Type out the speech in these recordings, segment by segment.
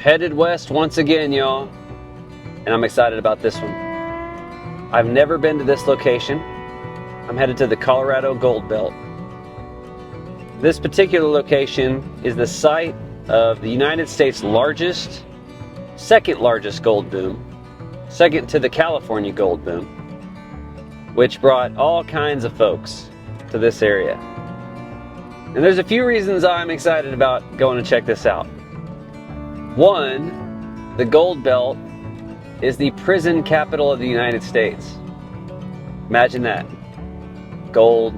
Headed west once again, y'all, and I'm excited about this one. I've never been to this location. I'm headed to the Colorado Gold Belt. This particular location is the site of the United States' second largest gold boom, second to the California gold boom, which brought all kinds of folks to this area. And there's a few reasons I'm excited about going to check this out. One, the Gold Belt is the prison capital of the United States. Imagine that. Gold,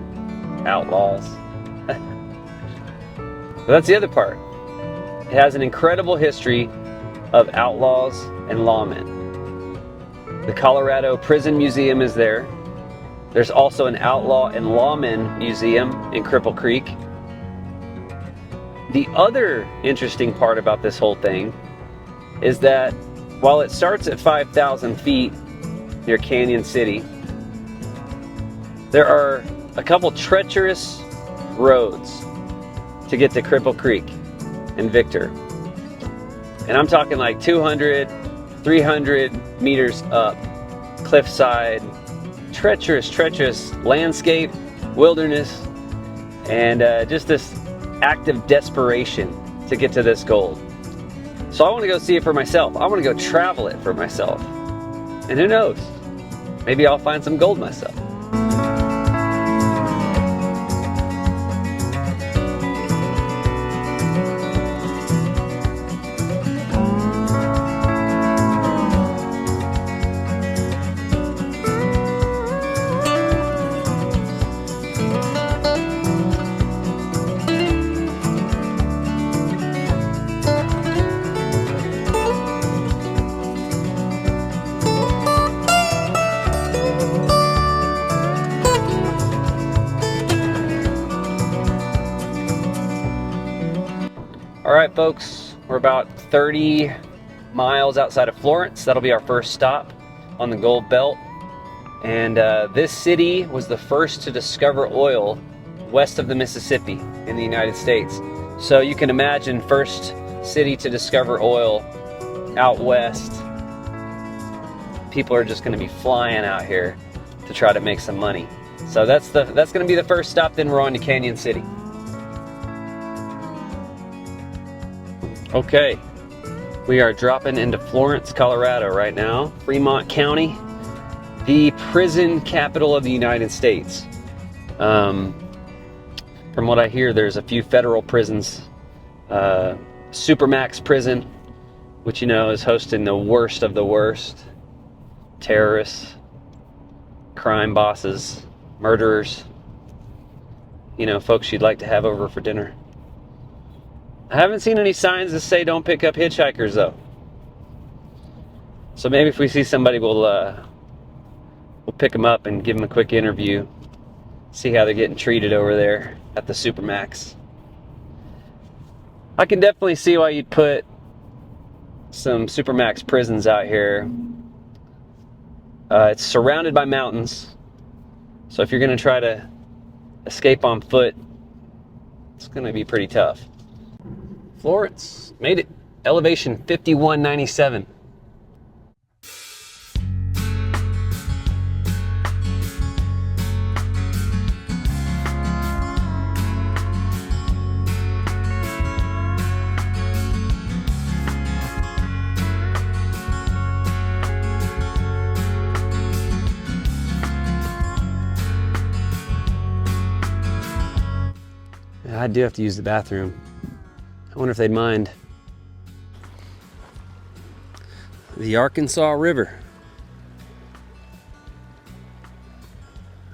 outlaws. But that's the other part. It has an incredible history of outlaws and lawmen. The Colorado Prison Museum is there. There's also an outlaw and lawman museum in Cripple Creek. The other interesting part about this whole thing is that while it starts at 5,000 feet near Cañon City, there are a couple treacherous roads to get to Cripple Creek and Victor. And I'm talking like 200, 300 meters up, cliffside, treacherous landscape, wilderness, and just this act of desperation to get to this gold. So I want to go see it for myself. I want to go travel it for myself. And who knows? Maybe I'll find some gold myself. All right, folks, we're about 30 miles outside of Florence. That'll be our first stop on the Gold Belt. And this city was the first to discover oil west of the Mississippi in the United States. So you can imagine, first city to discover oil out west. People are just going to be flying out here to try to make some money. So that's going to be the first stop. Then we're on to Cañon City. Okay, we are dropping into Florence, Colorado right now. Fremont County, the prison capital of the United States. From what I hear, there's a few federal prisons. Supermax prison, which you know is hosting the worst of the worst. Terrorists, crime bosses, murderers. You know, folks you'd like to have over for dinner. I haven't seen any signs that say don't pick up hitchhikers though. So maybe if we see somebody, we'll pick them up and give them a quick interview. See how they're getting treated over there at the Supermax. I can definitely see why you'd put some Supermax prisons out here. It's surrounded by mountains. So if you're going to try to escape on foot, it's going to be pretty tough. Florence, made it. Elevation 5197. I do have to use the bathroom. I wonder if they'd mind. The Arkansas River.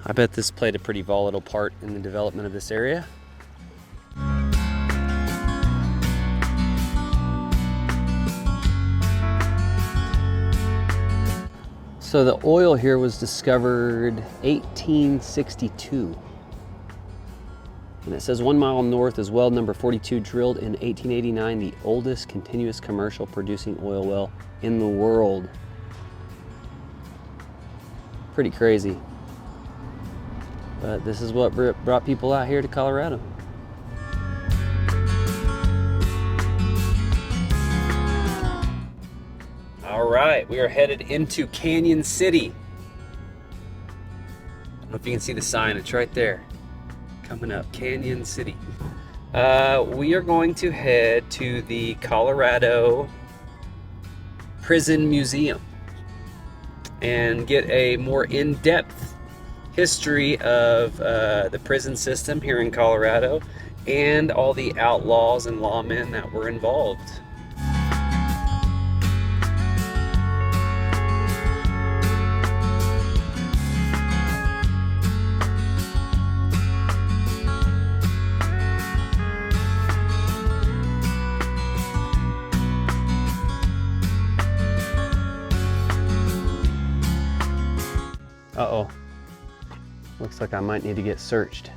I bet this played a pretty volatile part in the development of this area. So the oil here was discovered 1862. And it says 1 mile north is well number 42, drilled in 1889, the oldest continuous commercial producing oil well in the world. Pretty crazy. But this is what brought people out here to Colorado. All right, we are headed into Cañon City. I don't know if you can see the sign, it's right there. Coming up, Cañon City. We are going to head to the Colorado Prison Museum and get a more in-depth history of the prison system here in Colorado and all the outlaws and lawmen that were involved. Uh-oh. Looks like I might need to get searched.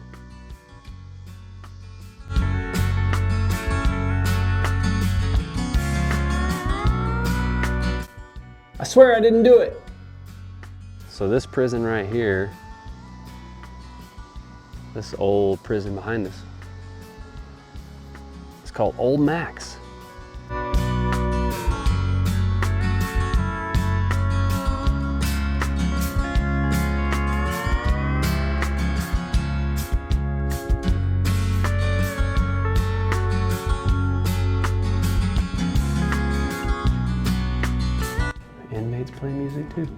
I swear I didn't do it. So this prison right here, this old prison behind us, it's called Old Max. Inmates play music too.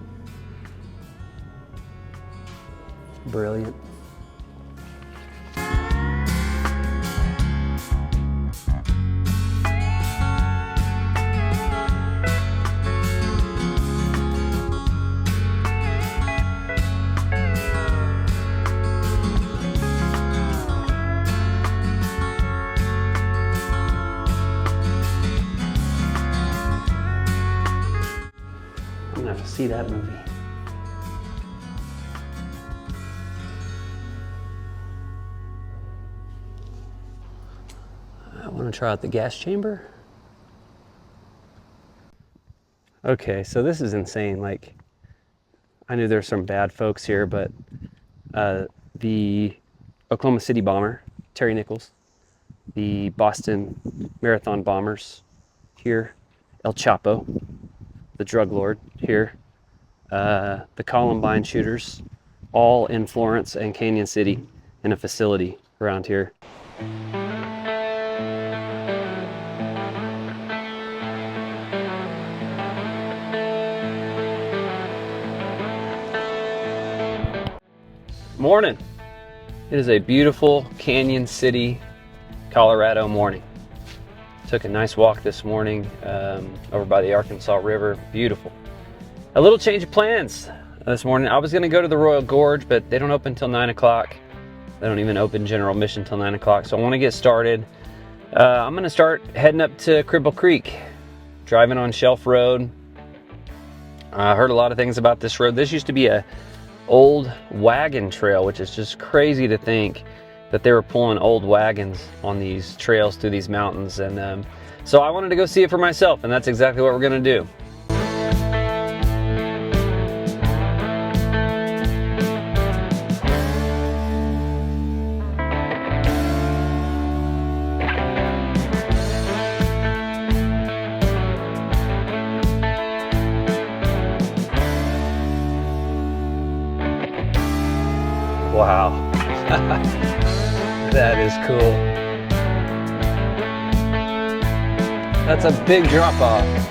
Brilliant. I'm gonna have to see that movie. I want to try out the gas chamber. Okay, so this is insane. Like, I knew there's some bad folks here, but the Oklahoma City bomber, Terry Nichols, the Boston Marathon bombers here, El Chapo, the drug lord here, the Columbine shooters, all in Florence and Cañon City in a facility around here. Morning. It is a beautiful Cañon City, Colorado morning. Took a nice walk this morning over by the Arkansas River. Beautiful. A little change of plans this morning. I was going to go to the Royal Gorge, but they don't open until 9 o'clock. They don't even open general admission until 9 o'clock. So I want to get started. I'm going to start heading up to Cripple Creek, driving on Shelf Road. I heard a lot of things about this road. This used to be a old wagon trail, which is just crazy to think that they were pulling old wagons on these trails through these mountains. And so I wanted to go see it for myself, and that's exactly what we're going to do. Wow. That is cool. That's a big drop off.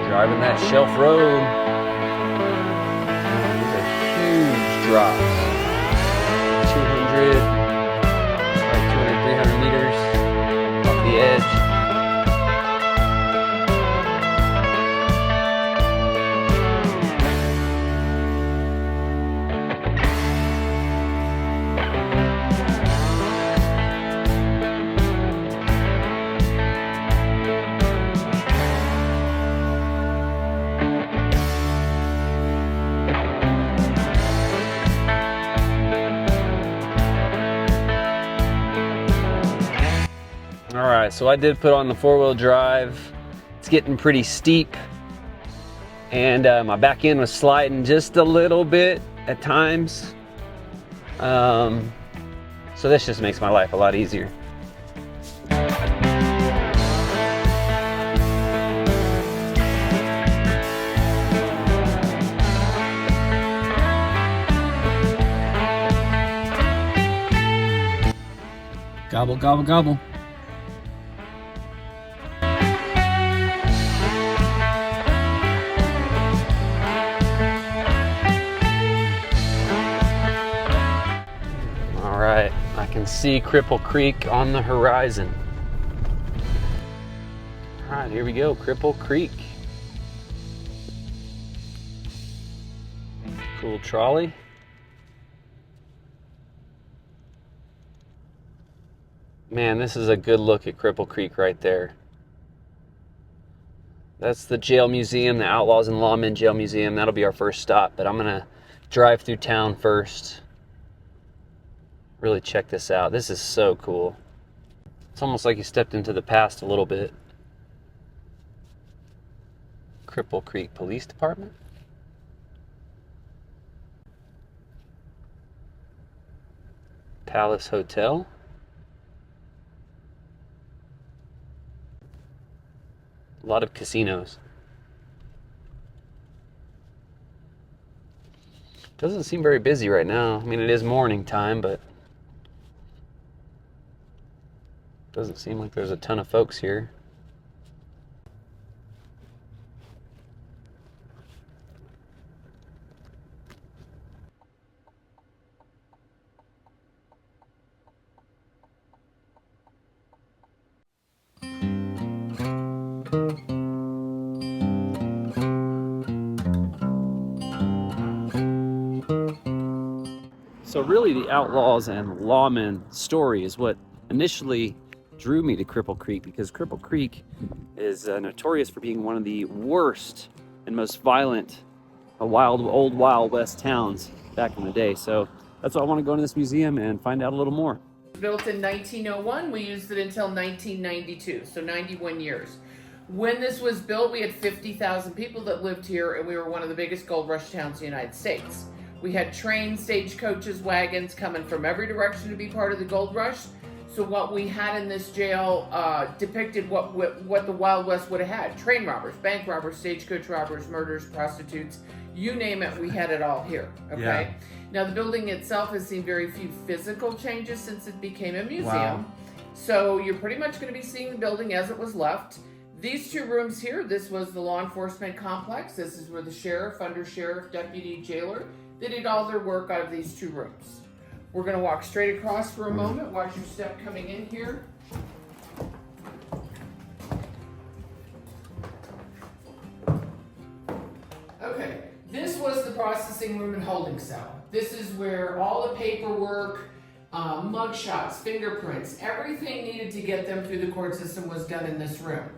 Driving that Shelf Road. drops. 200, like 200, 300 meters off the edge. Alright, so I did put on the four-wheel drive. It's getting pretty steep, and my back end was sliding just a little bit at times. So this just makes my life a lot easier. Gobble, gobble, gobble. All right, I can see Cripple Creek on the horizon. All right, here we go, Cripple Creek. Cool trolley. Man, this is a good look at Cripple Creek right there. That's the jail museum, the Outlaws and Lawmen jail museum. That'll be our first stop, but I'm gonna drive through town first. Really check this out. This is so cool. It's almost like you stepped into the past a little bit. Cripple Creek Police Department. Palace Hotel. A lot of casinos. Doesn't seem very busy right now. I mean, it is morning time, but doesn't seem like there's a ton of folks here. So really the Outlaws and Lawmen story is what initially drew me to Cripple Creek, because Cripple Creek is notorious for being one of the worst and most violent old Wild West towns back in the day. So that's why I want to go into this museum and find out a little more. Built in 1901, we used it until 1992, so 91 years. When this was built, we had 50,000 people that lived here, and we were one of the biggest gold rush towns in the United States. We had trains, stagecoaches, wagons coming from every direction to be part of the gold rush. So what we had in this jail depicted what the Wild West would have had. Train robbers, bank robbers, stagecoach robbers, murders, prostitutes, you name it, we had it all here, okay? Yeah. Now the building itself has seen very few physical changes since it became a museum. Wow. So you're pretty much gonna be seeing the building as it was left. These two rooms here, this was the law enforcement complex. This is where the sheriff, undersheriff, deputy, jailer, they did all their work out of these two rooms. We're gonna walk straight across for a moment. Watch your step coming in here. Okay, this was the processing room and holding cell. This is where all the paperwork, mug shots, fingerprints, everything needed to get them through the court system was done in this room.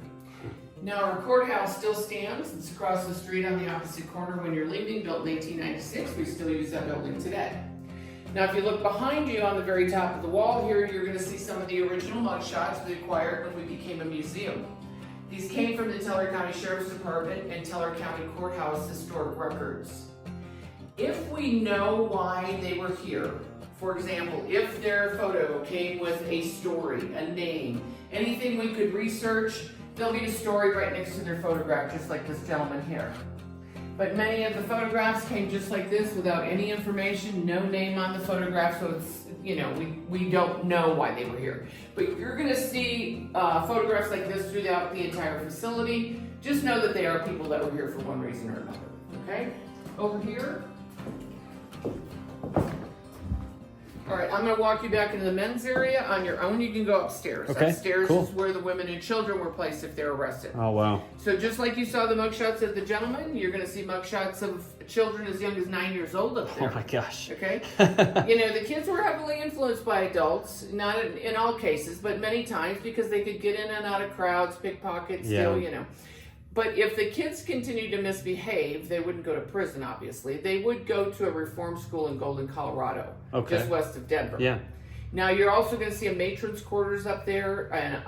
Now our courthouse still stands. It's across the street on the opposite corner when you're leaving, built in 1896. We still use that building today. Now if you look behind you on the very top of the wall here, you're going to see some of the original mug shots we acquired when we became a museum. These came from the Teller County Sheriff's Department and Teller County Courthouse Historic Records. If we know why they were here, for example, if their photo came with a story, a name, anything we could research, there'll be a story right next to their photograph, just like this gentleman here. But many of the photographs came just like this without any information, no name on the photograph, so it's, you know, we don't know why they were here. But you're gonna see photographs like this throughout the entire facility. Just know that they are people that were here for one reason or another, okay? Over here, All right, I'm gonna walk you back into the men's area. On your own, you can go upstairs. Okay, Upstairs cool. is where the women and children were placed if they were arrested. Oh, wow. So just like you saw the mugshots of the gentlemen, you're gonna see mugshots of children as young as 9 years old up there. Oh my gosh. Okay? You know, the kids were heavily influenced by adults, not in all cases, but many times because they could get in and out of crowds, pickpocket, steal, you know. But if the kids continued to misbehave, they wouldn't go to prison, obviously. They would go to a reform school in Golden, Colorado, just west of Denver. Yeah. Now, you're also going to see a matron's quarters up there, and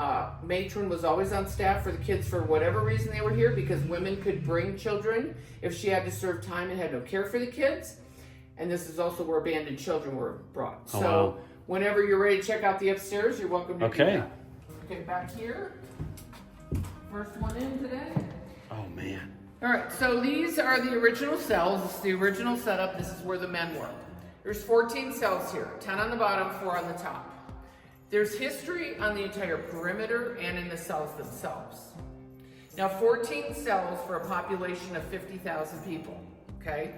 matron was always on staff for the kids for whatever reason they were here, because women could bring children if she had to serve time and had no care for the kids. And this is also where abandoned children were brought. Oh, so wow. whenever you're ready to check out the upstairs, you're welcome to do that. Okay, back here. First one in today. Oh, man. All right, so these are the original cells. This is the original setup. This is where the men were. There's 14 cells here, 10 on the bottom, 4 on the top. There's history on the entire perimeter and in the cells themselves. Now, 14 cells for a population of 50,000 people, okay?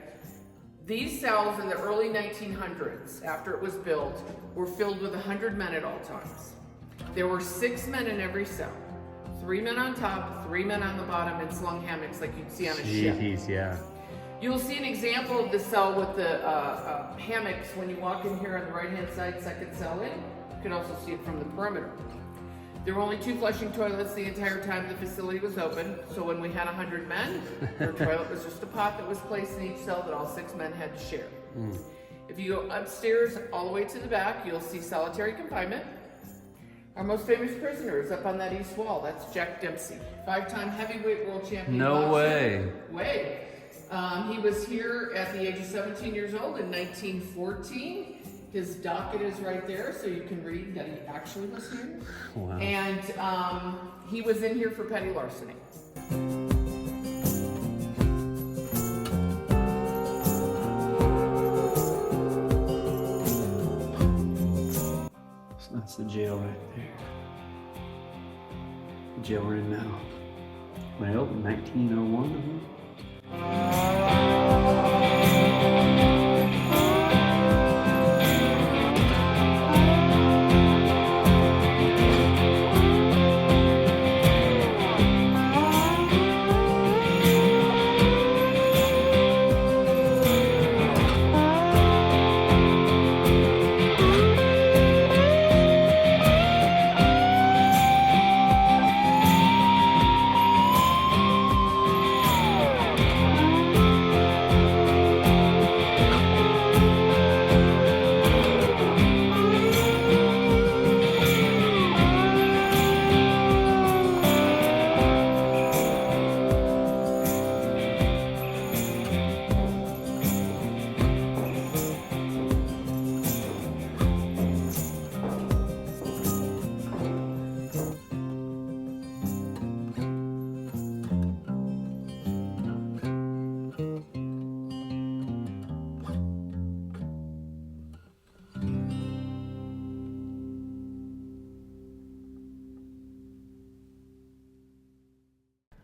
These cells in the early 1900s, after it was built, were filled with 100 men at all times. There were 6 men in every cell. 3 men on top, 3 men on the bottom, and slung hammocks like you'd see on a ship. Jeez, yeah. You'll see an example of the cell with the hammocks when you walk in here on the right-hand side, second cell in. You can also see it from the perimeter. There were only 2 flushing toilets the entire time the facility was open, so when we had 100 men, their toilet was just a pot that was placed in each cell that all 6 men had to share. If you go upstairs all the way to the back, you'll see solitary confinement. Our most famous prisoner is up on that east wall. That's Jack Dempsey, 5-time heavyweight world champion. No way. He was here at the age of 17 years old in 1914. His docket is right there, so you can read that he actually was here. Wow. And he was in here for petty larceny. That's the jail right there. The jail we're in now. When it opened, 1901, I think.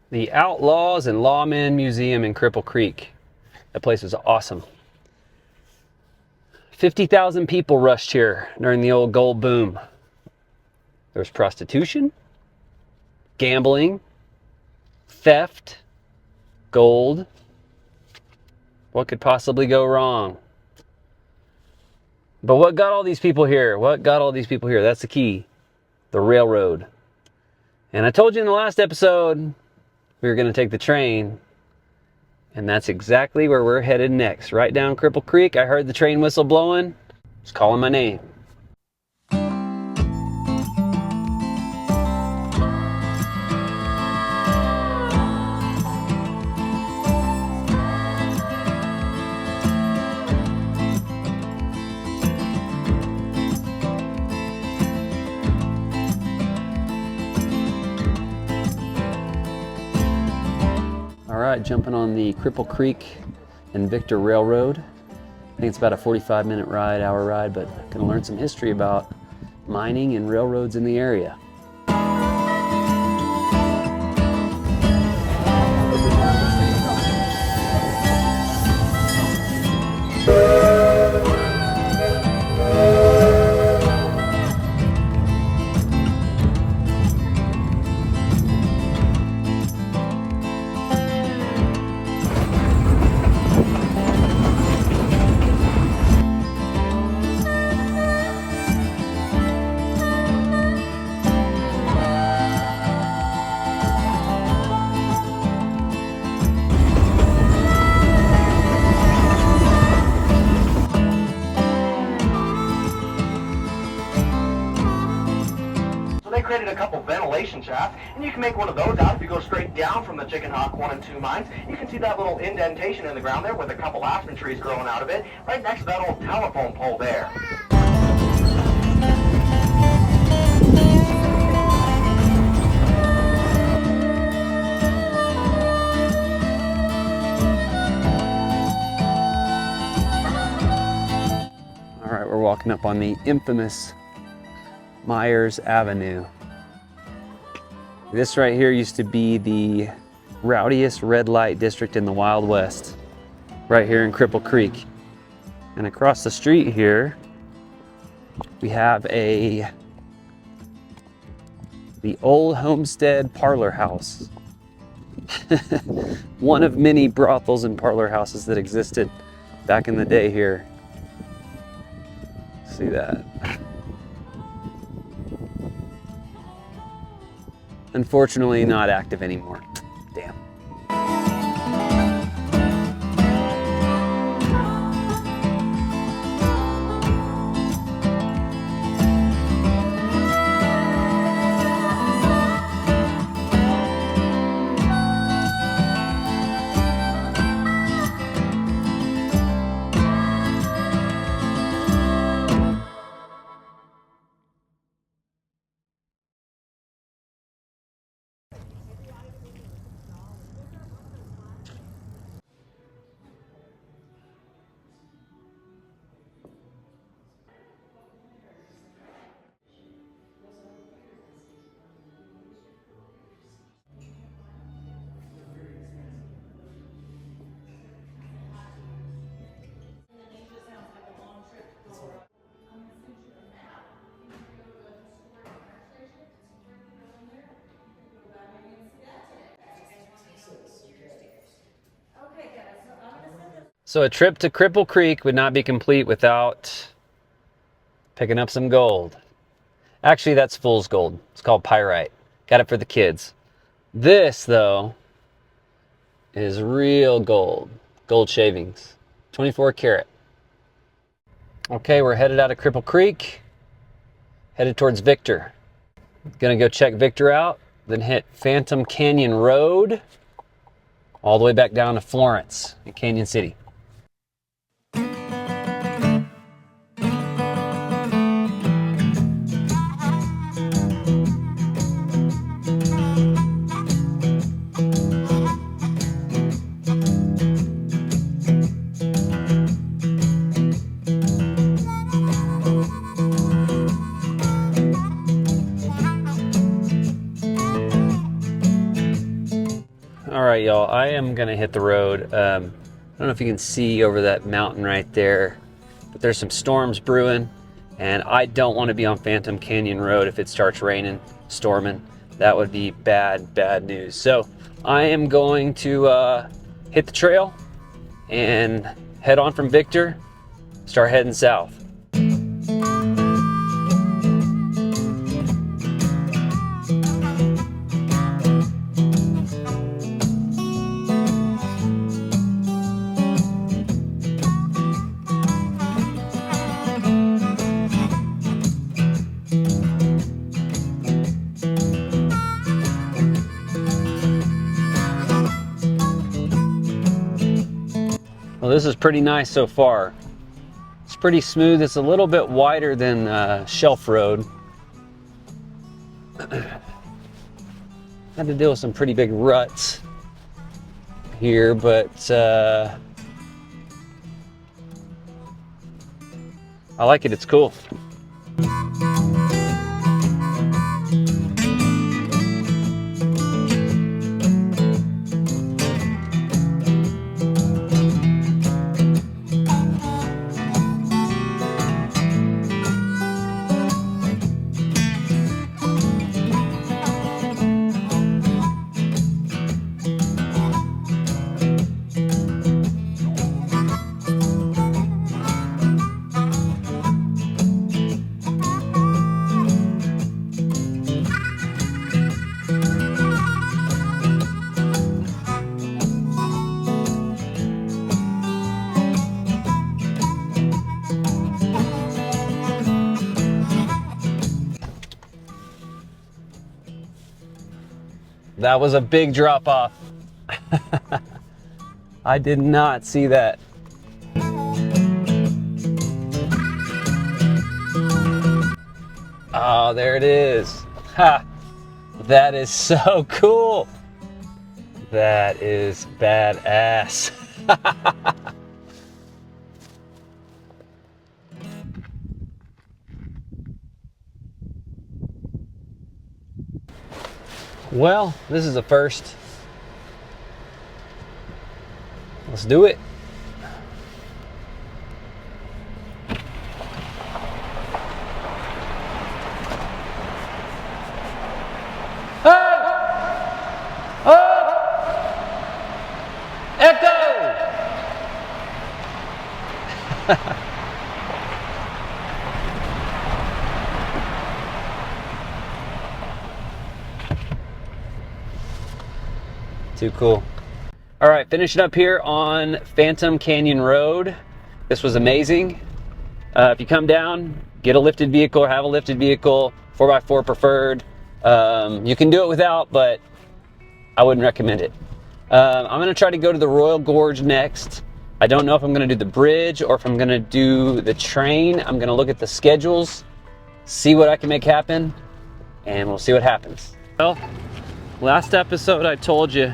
The Outlaws and Lawmen Museum in Cripple Creek. That place is awesome. 50,000 people rushed here during the old gold boom. There was prostitution, gambling, theft, gold. What could possibly go wrong? But what got all these people here? What got all these people here? That's the key. The railroad. And I told you in the last episode, we were going to take the train, and that's exactly where we're headed next. Right down Cripple Creek. I heard the train whistle blowing. It's calling my name. Alright, jumping on the Cripple Creek and Victor Railroad. I think it's about a 45-minute ride, hour ride, but gonna learn some history about mining and railroads in the area. ventilation shaft, and you can make one of those out if you go straight down from the Chicken Hawk 1 and 2 mines. You can see that little indentation in the ground there with a couple aspen trees growing out of it, right next to that old telephone pole there. All right, we're walking up on the infamous Myers Avenue. This right here used to be the rowdiest red light district in the Wild West, right here in Cripple Creek. And across the street here, we have the Old Homestead Parlor House. One of many brothels and parlor houses that existed back in the day here. See that? Unfortunately, not active anymore. Damn. So a trip to Cripple Creek would not be complete without picking up some gold. Actually, that's fool's gold. It's called pyrite. Got it for the kids. This, though, is real gold. Gold shavings. 24 karat. Okay, we're headed out of Cripple Creek. Headed towards Victor. Gonna go check Victor out, then hit Phantom Canyon Road, all the way back down to Florence in Cañon City. All right, y'all, I am gonna hit the road. I don't know if you can see over that mountain right there, but there's some storms brewing, and I don't want to be on Phantom Canyon Road if it starts raining, storming. That would be bad, bad news. So I am going to hit the trail and head on from Victor, start heading south. Well, this is pretty nice so far. It's pretty smooth. It's a little bit wider than Shelf Road. Had to deal with some pretty big ruts here, but I like it. It's cool. that was a big drop off. I did not see that. Oh, there it is. Ha! That is so cool. That is badass. Well, this is a first. Let's do it. Too cool. All right, finishing up here on Phantom Canyon Road. This was amazing. If you come down, get a lifted vehicle or have a lifted vehicle, 4x4 preferred. You can do it without, but I wouldn't recommend it. I'm gonna try to go to the Royal Gorge next. I don't know if I'm gonna do the bridge or if I'm gonna do the train. I'm gonna look at the schedules, see what I can make happen, and we'll see what happens. Well, last episode I told you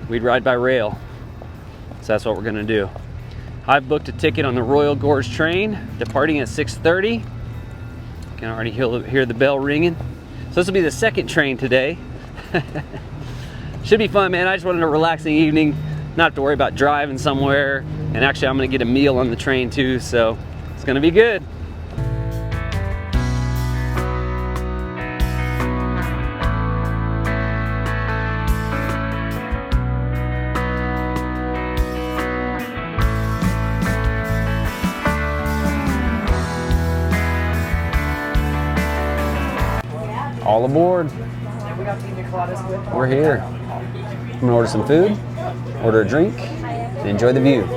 we'd ride by rail, so that's what we're gonna do. I've booked a ticket on the Royal Gorge Train, departing at 6:30. You can already hear the bell ringing. So this will be the second train today. Should be fun, man. I just wanted a relaxing evening, not have to worry about driving somewhere. And actually I'm gonna get a meal on the train too, so it's gonna be good. All aboard. We're here. I'm gonna order some food, order a drink, and enjoy the view.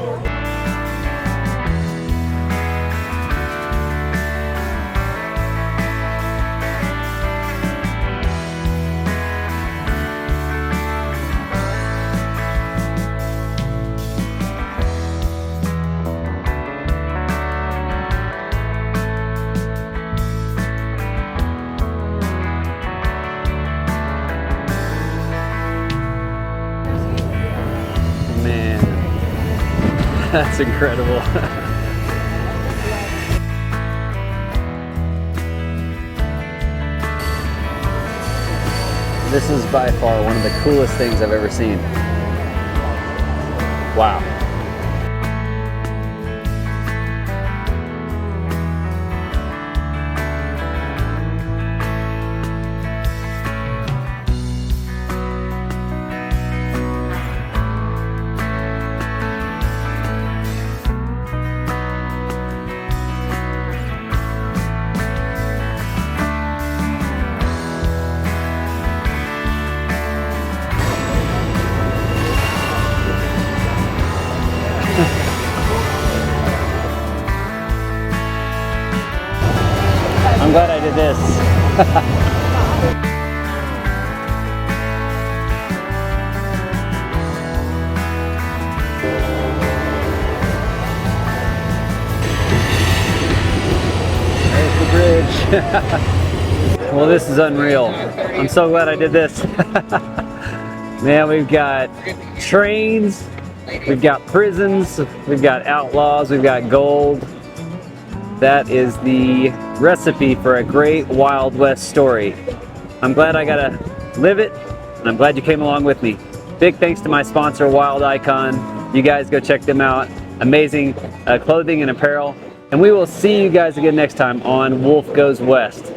That's incredible. This is by far one of the coolest things I've ever seen. Wow. I'm glad I did this. There's the bridge. Well, this is unreal. I'm so glad I did this. Man, we've got trains, we've got prisons, we've got outlaws, we've got gold. That is the recipe for a great Wild West story. I'm glad I got to live it, and I'm glad you came along with me. Big thanks to my sponsor, Wild Icon. You guys go check them out. Amazing clothing and apparel. And we will see you guys again next time on Wolf Goes West.